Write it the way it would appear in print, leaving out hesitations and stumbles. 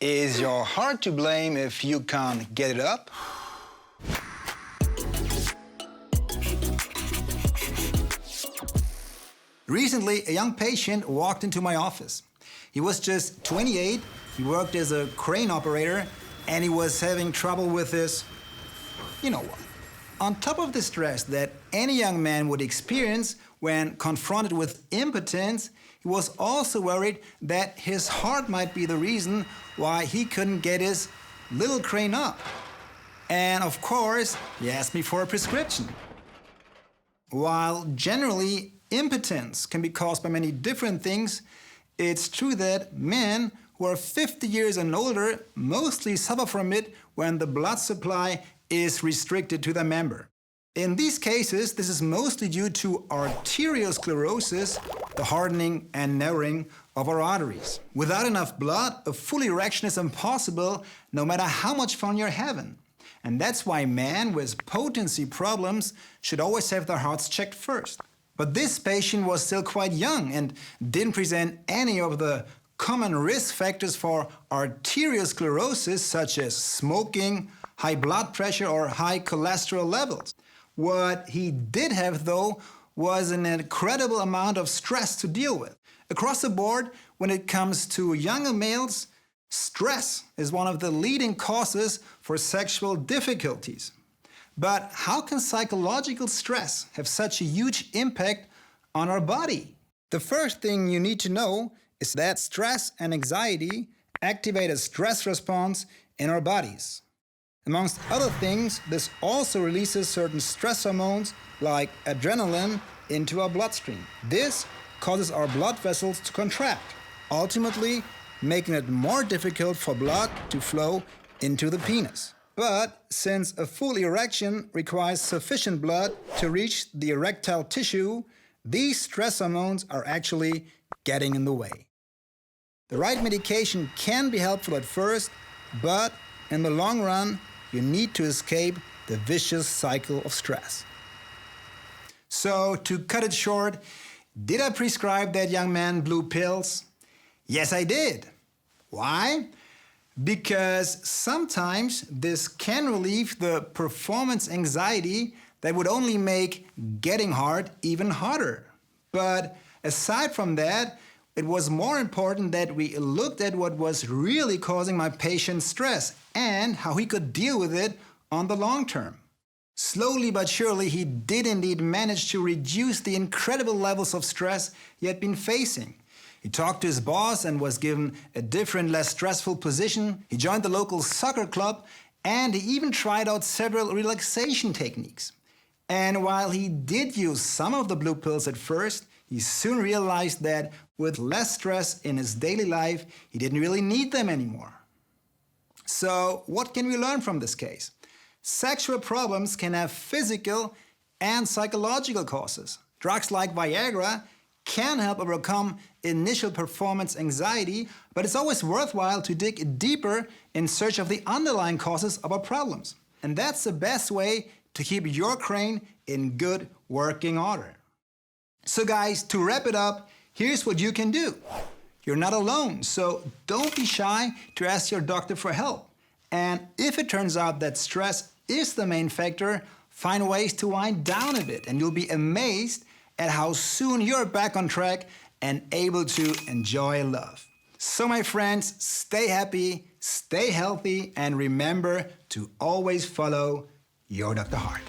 Is your heart to blame if you can't get it up? Recently, a young patient walked into my office. He was just 28, he worked as a crane operator, and he was having trouble with his, you know what. On top of the stress that any young man would experience when confronted with impotence, he was also worried that his heart might be the reason why he couldn't get his little crane up. And of course, he asked me for a prescription. While generally impotence can be caused by many different things, it's true that men who are 50 years and older mostly suffer from it when the blood supply is restricted to the member. In these cases, this is mostly due to arteriosclerosis, the hardening and narrowing of our arteries. Without enough blood, a full erection is impossible, no matter how much fun you're having. And that's why men with potency problems should always have their hearts checked first. But this patient was still quite young and didn't present any of the common risk factors for arteriosclerosis, such as smoking, high blood pressure, or high cholesterol levels. What he did have, though, was an incredible amount of stress to deal with. Across the board, when it comes to younger males, stress is one of the leading causes for sexual difficulties. But how can psychological stress have such a huge impact on our body? The first thing you need to know is that stress and anxiety activate a stress response in our bodies. Amongst other things, this also releases certain stress hormones like adrenaline into our bloodstream. This causes our blood vessels to contract, ultimately making it more difficult for blood to flow into the penis. But since a full erection requires sufficient blood to reach the erectile tissue, these stress hormones are actually getting in the way. The right medication can be helpful at first, but in the long run, you need to escape the vicious cycle of stress. So, to cut it short, did I prescribe that young man blue pills? Yes, I did. Why? Because sometimes this can relieve the performance anxiety that would only make getting hard even harder. But aside from that, it was more important that we looked at what was really causing my patient's stress and how he could deal with it on the long term. Slowly but surely, he did indeed manage to reduce the incredible levels of stress he had been facing. He talked to his boss and was given a different, less stressful position. He joined the local soccer club, and he even tried out several relaxation techniques. And while he did use some of the blue pills at first, he soon realized that with less stress in his daily life, he didn't really need them anymore. So, what can we learn from this case? Sexual problems can have physical and psychological causes. Drugs like Viagra can help overcome initial performance anxiety, but it's always worthwhile to dig deeper in search of the underlying causes of our problems. And that's the best way to keep your crane in good working order. So guys, to wrap it up, here's what you can do. You're not alone, so don't be shy to ask your doctor for help. And if it turns out that stress is the main factor, find ways to wind down a bit, and you'll be amazed at how soon you're back on track and able to enjoy love. So my friends, stay happy, stay healthy, and remember to always follow your Dr. Heart.